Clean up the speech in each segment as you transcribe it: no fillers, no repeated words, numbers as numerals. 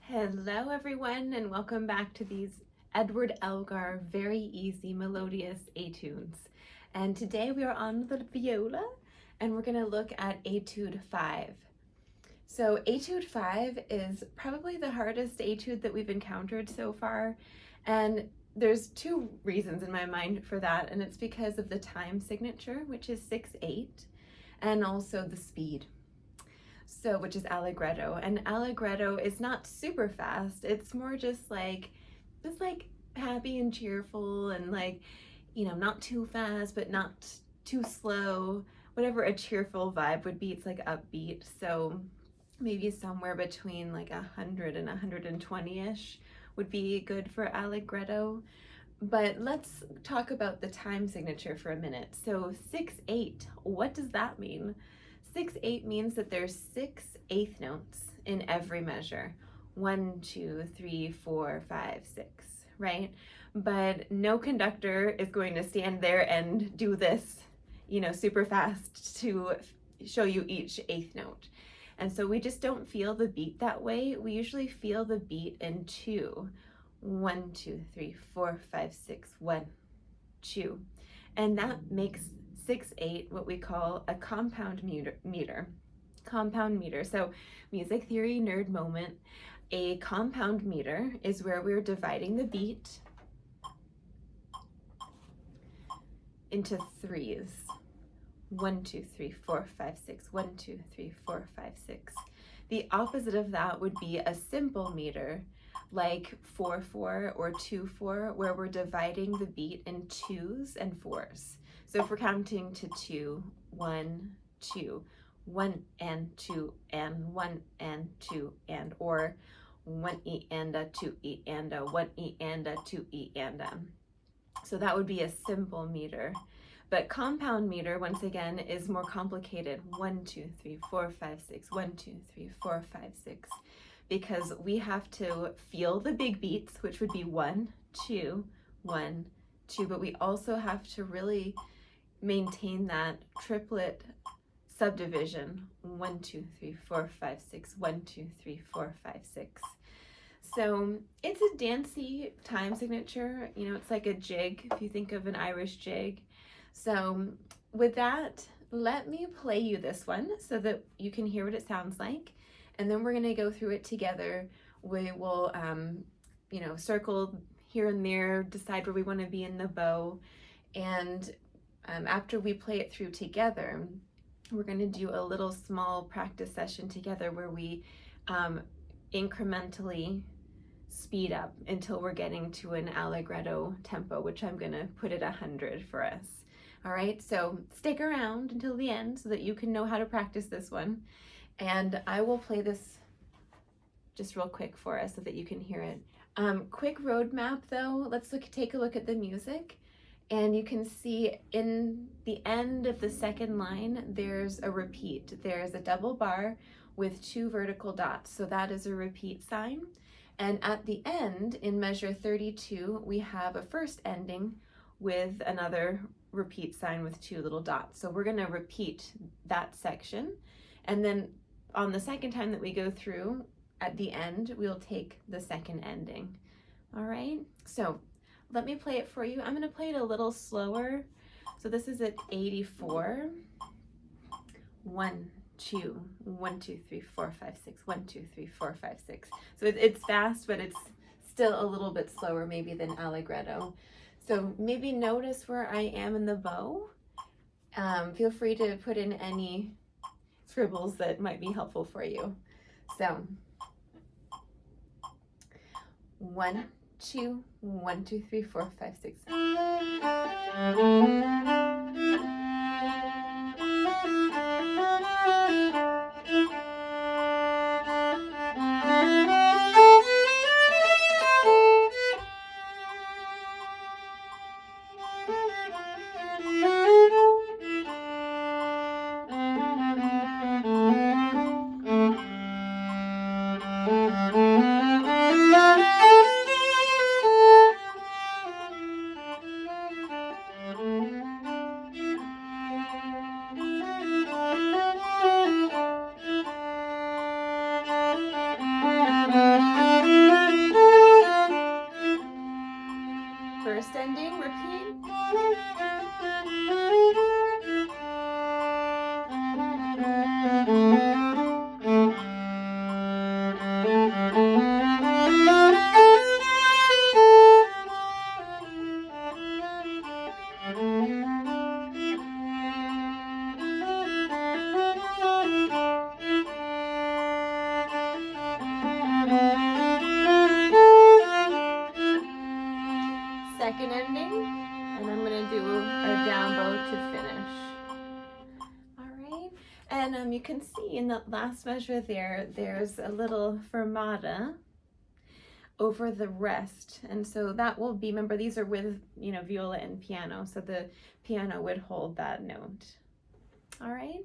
Hello everyone, and welcome back to these Edward Elgar very easy melodious etudes. And today we are on the viola and we're going to look at Etude 5. So Etude 5 is probably the hardest etude that we've encountered so far, and there's two reasons in my mind for that, and it's because of the time signature, which is 6/8, and also the speed. So, which is allegretto, and allegretto is not super fast. It's more just like happy and cheerful, and not too fast but not too slow, whatever a cheerful vibe would be. It's like upbeat, so maybe somewhere between like 100 and 120-ish would be good for allegretto. But let's talk about the time signature for a minute. So 6/8, what does that mean? 6/8 means that there's 6 eighth notes in every measure. 1, 2, 3, 4, 5, 6, right? But no conductor is going to stand there and do this, super fast to show you each eighth note. And so we just don't feel the beat that way. We usually feel the beat in 2. 1, 2, 3, 4, 5, 6, 1, 2. And that makes 6/8 what we call a compound meter. Compound meter. So music theory nerd moment. A compound meter is where we're dividing the beat into threes. 1, 2, 3, 4, 5, 6. 1, 2, 3, 4, 5, 6. The opposite of that would be a simple meter, like 4/4 or 2/4, where we're dividing the beat in 2s and 4s. So if we're counting to 2, 1, 2, 1 and 2 and 1 and 2 and, or 1E and a 2E and a 1E and a 2E and a. So that would be a simple meter. But compound meter, once again, is more complicated. 1, 2, 3, 4, 5, 6. 1, 2, 3, 4, 5, 6. Because we have to feel the big beats, which would be 1, 2, 1, 2. But we also have to really maintain that triplet subdivision. 1, 2, 3, 4, 5, 6. 1, 2, 3, 4, 5, 6. So it's a dancey time signature. It's like a jig, if you think of an Irish jig. So with that, let me play you this one so that you can hear what it sounds like. And then we're going to go through it together. We will, circle here and there, decide where we want to be in the bow. And after we play it through together, we're going to do a little small practice session together where we incrementally speed up until we're getting to an allegretto tempo, which I'm going to put at 100 for us. All right, so stick around until the end so that you can know how to practice this one. And I will play this just real quick for us so that you can hear it. Quick roadmap though, let's take a look at the music. And you can see in the end of the second line, there's a repeat. There's a double bar with 2 vertical dots. So that is a repeat sign. And at the end, in measure 32, we have a first ending with another repeat sign with 2 little dots. So we're going to repeat that section. And then on the second time that we go through, at the end, we'll take the second ending. All right, so let me play it for you. I'm going to play it a little slower. So this is at 84. 1, 2, 1, 2, 3, 4, 5, 6. 1, 2, 3, 4, 5, 6. So it's fast, but it's still a little bit slower maybe than allegretto. So maybe notice where I am in the bow. Feel free to put in any scribbles that might be helpful for you. So 1, 2, 1, 2, 3, 4, 5, 6. Second ending, and I'm going to do our down bow to finish. All right, and you can see in the last measure there's a little fermata over the rest, and so that will be, remember these are with, you know, viola and piano, so the piano would hold that note. All right,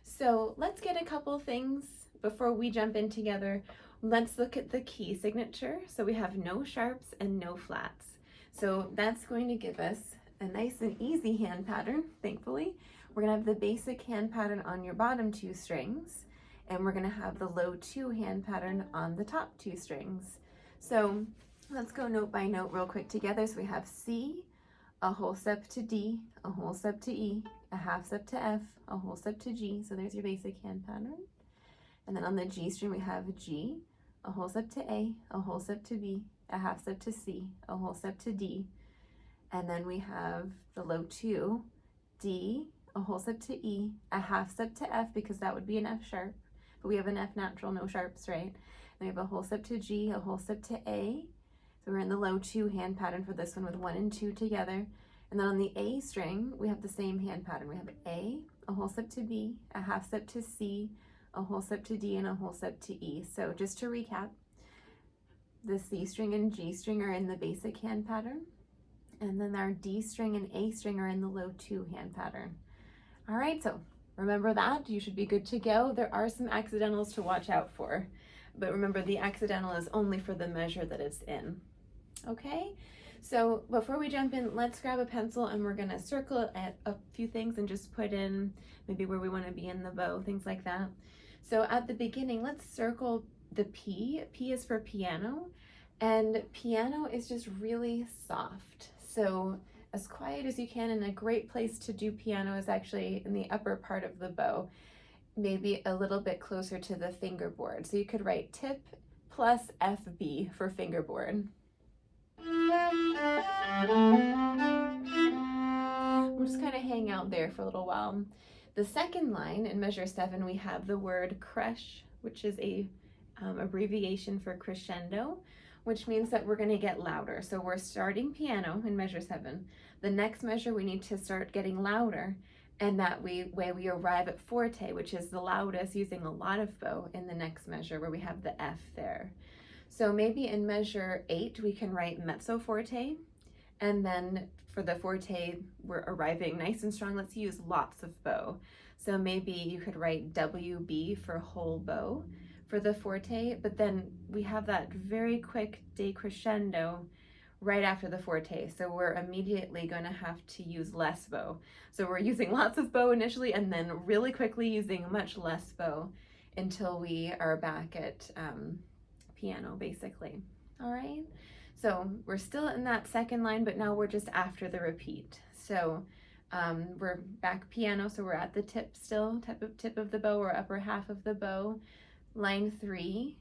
so let's get a couple things before we jump in together. Let's look at the key signature. So we have no sharps and no flats. So that's going to give us a nice and easy hand pattern, thankfully. We're gonna have the basic hand pattern on your bottom 2 strings, and we're gonna have the low 2 hand pattern on the top 2 strings. So let's go note by note real quick together. So we have C, a whole step to D, a whole step to E, a half step to F, a whole step to G. So there's your basic hand pattern. And then on the G string, we have G, a whole step to A, a whole step to B, a half step to C, a whole step to D. And then we have the low 2, D, a whole step to E, a half step to F, because that would be an F sharp, but we have an F natural, no sharps, right? Then we have a whole step to G, a whole step to A. So we're in the low 2 hand pattern for this one with 1 and 2 together. And then on the A string, we have the same hand pattern. We have A, a whole step to B, a half step to C, a whole step to D, and a whole step to E. So just to recap, the C string and G string are in the basic hand pattern, and then our D string and A string are in the low 2 hand pattern. All right, so remember that, you should be good to go. There are some accidentals to watch out for, but remember the accidental is only for the measure that it's in. Okay, so before we jump in, let's grab a pencil and we're gonna circle at a few things and just put in maybe where we wanna be in the bow, things like that. So at the beginning, let's circle the P. P is for piano, and piano is just really soft. So as quiet as you can, and a great place to do piano is actually in the upper part of the bow, maybe a little bit closer to the fingerboard. So you could write tip plus FB for fingerboard. We'll just kind of hang out there for a little while. The second line in measure 7, we have the word crush, which is a abbreviation for crescendo, which means that we're going to get louder. So we're starting piano in measure 7. The next measure we need to start getting louder, and that way we arrive at forte, which is the loudest, using a lot of bow in the next measure where we have the F there. So maybe in measure 8 we can write mezzo forte, and then for the forte we're arriving nice and strong. Let's use lots of bow. So maybe you could write WB for whole bow for the forte, but then we have that very quick decrescendo right after the forte. So we're immediately going to have to use less bow. So we're using lots of bow initially and then really quickly using much less bow until we are back at piano basically. All right. So we're still in that second line, but now we're just after the repeat. So we're back piano, so we're at the tip still, tip of the bow or upper half of the bow. Line 3,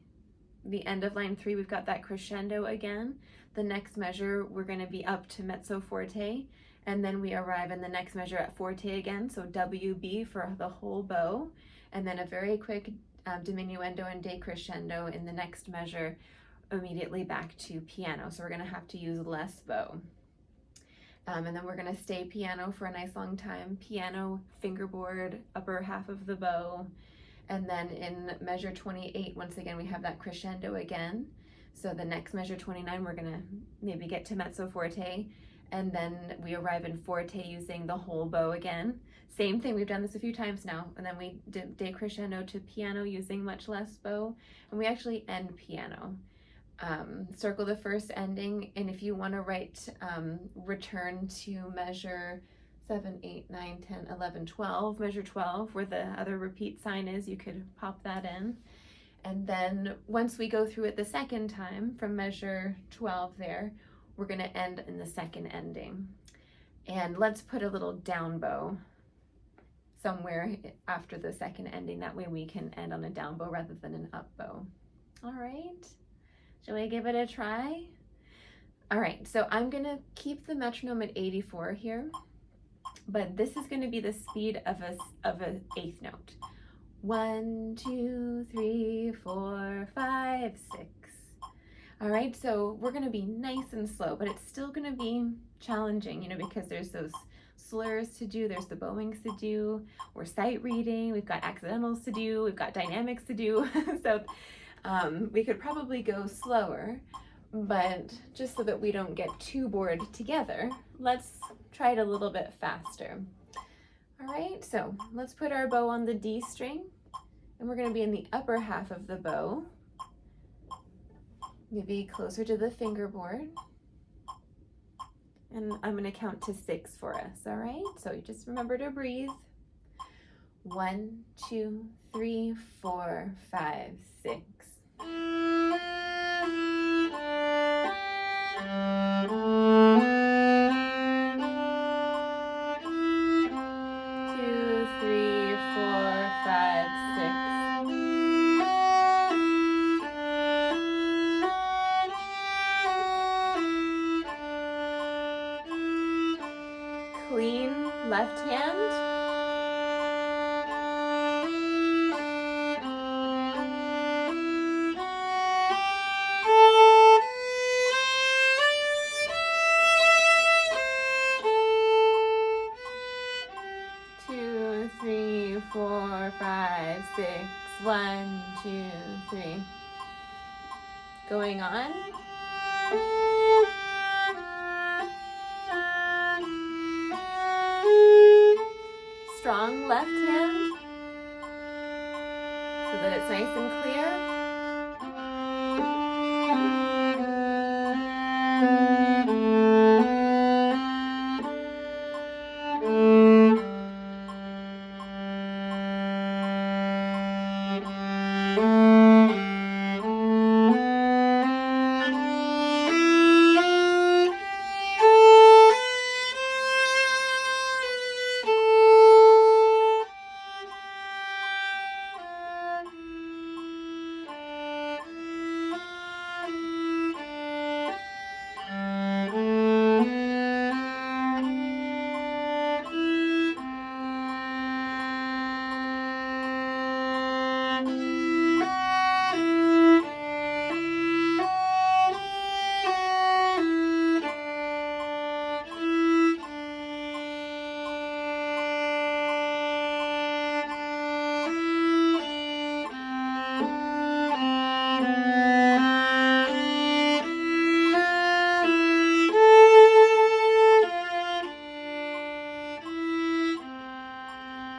the end of line 3, we've got that crescendo again. The next measure, we're going to be up to mezzo forte, and then we arrive in the next measure at forte again, so WB for the whole bow, and then a very quick diminuendo and decrescendo in the next measure, immediately back to piano. So we're going to have to use less bow. And then we're going to stay piano for a nice long time. Piano, fingerboard, upper half of the bow. And then in measure 28, once again, we have that crescendo again. So the next measure 29, we're going to maybe get to mezzo forte. And then we arrive in forte using the whole bow again. Same thing, we've done this a few times now. And then we decrescendo to piano using much less bow. And we actually end piano. Circle the first ending, and if you want to write return to measure 7, 8, 9, 10, 11, 12, measure 12, where the other repeat sign is, you could pop that in. And then once we go through it the second time from measure 12 there, we're going to end in the second ending. And let's put a little down bow somewhere after the second ending. That way we can end on a down bow rather than an up bow. All right, shall we give it a try? All right, so I'm gonna keep the metronome at 84 here, but this is gonna be the speed of an eighth note. 1, 2, 3, 4, 5, 6. All right, so we're gonna be nice and slow, but it's still gonna be challenging, you know, because there's those slurs to do, there's the bowings to do, we're sight reading, we've got accidentals to do, we've got dynamics to do. So we could probably go slower, but just so that we don't get too bored together, let's try it a little bit faster. All right, so let's put our bow on the D string, and we're going to be in the upper half of the bow, maybe closer to the fingerboard. And I'm going to count to 6 for us, all right? So you just remember to breathe. 1, 2, 3, 4, 5, 6. 2, 3, 4, 5, 6. Clean left hand. Two, three, 4, 5, 6. 1, 2, 3. Going on. Strong left hand so that it's nice and clear.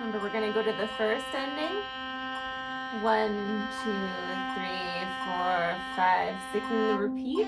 Remember, we're going to go to the first ending. 1, 2, 3, 4, 5, 6, and then repeat.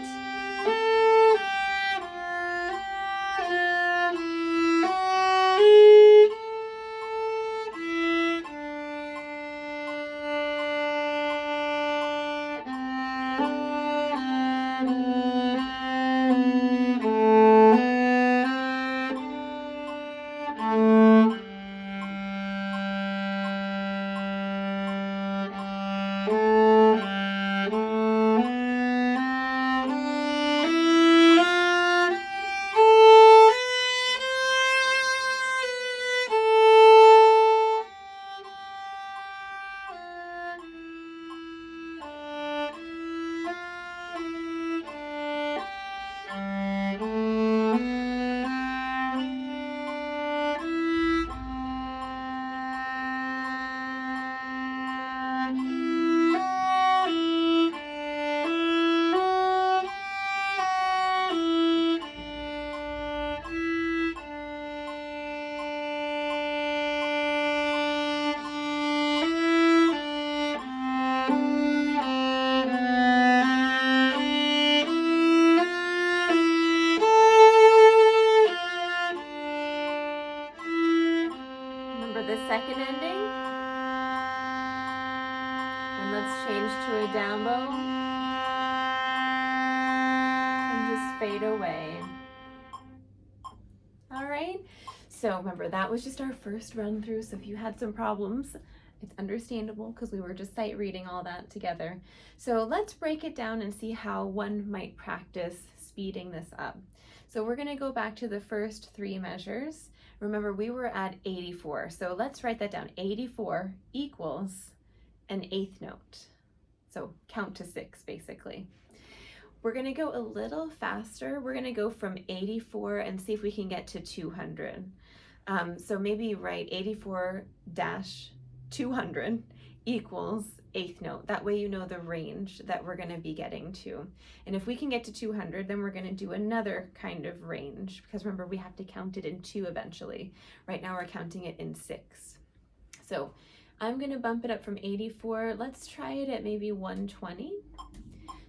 The second ending, and let's change to a down bow and just fade away. All right, so remember that was just our first run through, so if you had some problems, It's understandable because we were just sight reading all that together. So let's break it down and see how one might practice speeding this up. So we're going to go back to the first three measures. Remember, we were at 84. So let's write that down. 84 equals an eighth note. So count to 6, basically. We're going to go a little faster. We're going to go from 84 and see if we can get to 200. So maybe write 84-200 equals eighth note. That way you know the range that we're going to be getting to. And if we can get to 200, then we're going to do another kind of range, because remember, we have to count it in 2 eventually. Right now we're counting it in 6. So I'm going to bump it up from 84. Let's try it at maybe 120.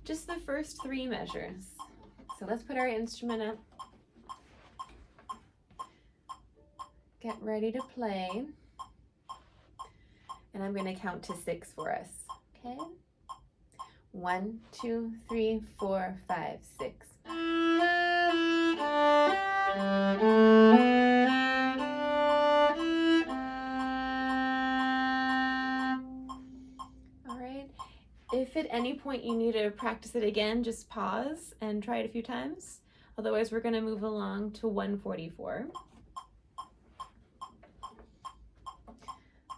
Just the first 3 measures. So let's put our instrument up. Get ready to play. And I'm going to count to 6 for us. Okay? 1, 2, 3, 4, 5, 6. All right. If at any point you need to practice it again, just pause and try it a few times. Otherwise, we're going to move along to 144.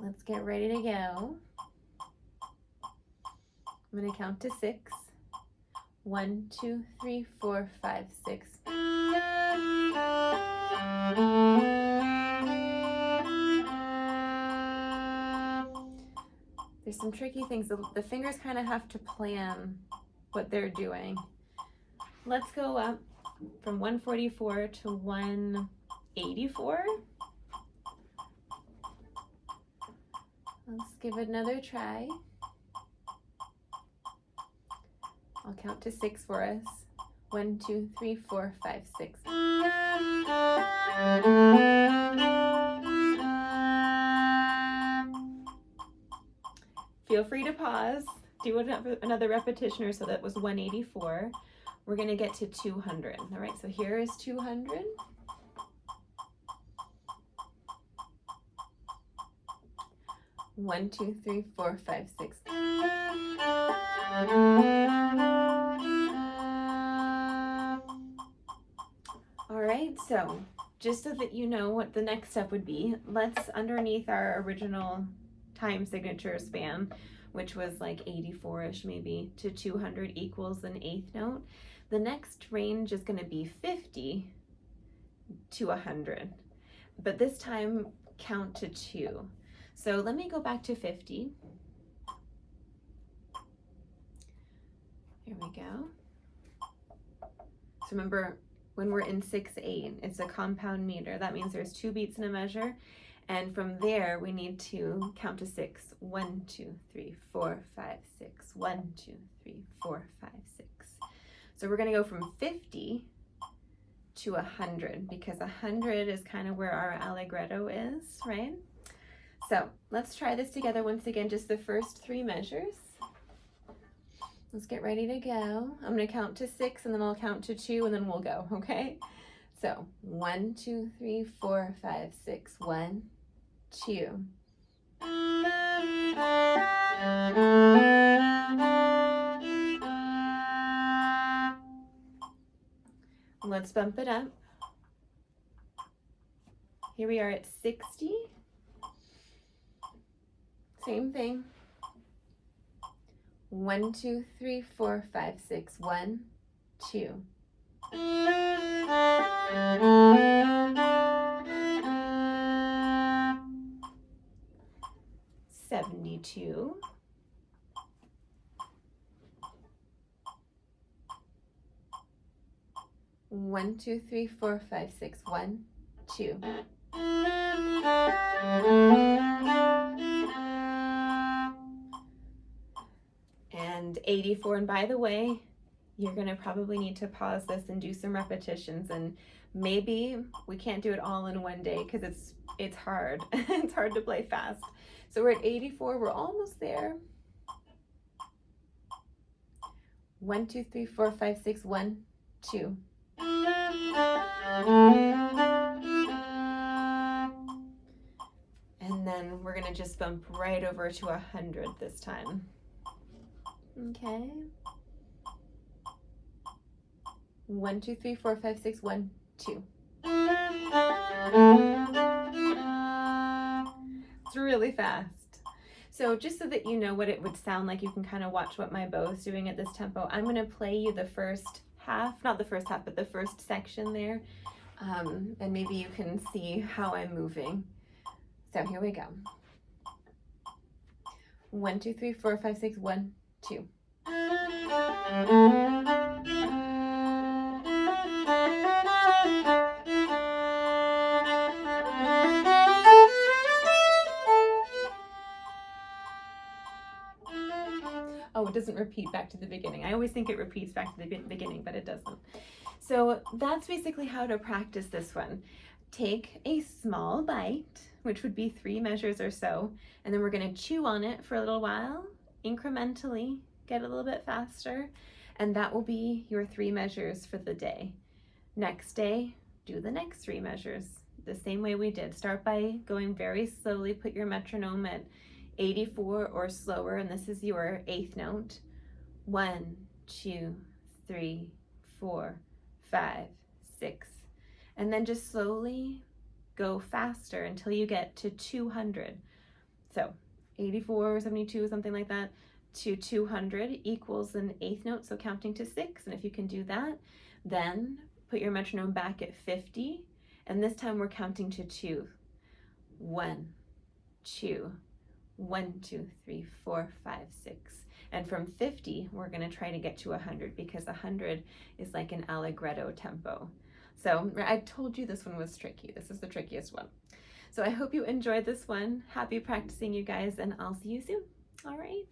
Let's get ready to go. I'm going to count to 6. 1, 2, 3, 4, 5, 6. There's some tricky things. The fingers kind of have to plan what they're doing. Let's go up from 144 to 184. Let's give it another try. I'll count to 6 for us. 1, 2, 3, 4, 5, 6. Feel free to pause. Do another repetition, or so that was 184. We're going to get to 200. All right, so here is 200. One, 2, 3, 4, 5, 6. All right, so just so that you know what the next step would be, let's, underneath our original time signature span, which was like 84-ish maybe, to 200 equals an eighth note. The next range is going to be 50 to 100, but this time count to 2. So let me go back to 50. Here we go. So remember, when we're in 6/8, it's a compound meter. That means there's 2 beats in a measure. And from there, we need to count to 6. 1, 2, 3, 4, 5, 6. 1, 2, 3, 4, 5, 6. So we're going to go from 50 to 100, because 100 is kind of where our allegretto is, right? So let's try this together once again, just the first 3 measures. Let's get ready to go. I'm going to count to 6, and then I'll count to 2, and then we'll go, okay? So 1, 2, 3, 4, 5, 6. 1, 2. Let's bump it up. Here we are at 60. Same thing. 1, 2, 3, 4, 5, 6. 1, 2. 72. 1, 2, 3, 4, 5, 6. 1, 2. And 84. And by the way, you're going to probably need to pause this and do some repetitions, and maybe we can't do it all in one day because it's hard. It's hard to play fast. So we're at 84. We're almost there. 1, 2, 3, 4, 5, 6. 1, 2. And then we're going going to just bump right over to 100 this time. Okay. 1, 2, 3, 4, 5, 6, 1, 2. It's really fast. So just so that you know what it would sound like, you can kind of watch what my bow is doing at this tempo. I'm going to play you the first half, not the first half, but the first section there. And maybe you can see how I'm moving. So here we go. 1, 2, 3, 4, 5, 6, 1, 2. Oh, it doesn't repeat back to the beginning. I always think it repeats back to the beginning, but it doesn't. So that's basically how to practice this one. Take a small bite, which would be 3 measures or so, and then we're going to chew on it for a little while, incrementally, get a little bit faster, and that will be your 3 measures for the day. Next day, do the next 3 measures the same way we did. Start by going very slowly, put your metronome at 84 or slower, and this is your 8th note. 1, 2, 3, 4, 5, 6, and then just slowly go faster until you get to 200. So 84 or 72, something like that, to 200 equals an 8th note, so counting to 6, and if you can do that, then put your metronome back at 50, and this time we're counting to 2. 1, 2, 1, 2, 3, 4, 5, 6. And from 50, we're going to try to get to 100 because 100 is like an allegretto tempo. So I told you this one was tricky. This is the trickiest one. So I hope you enjoyed this one. Happy practicing, you guys, and I'll see you soon. All right.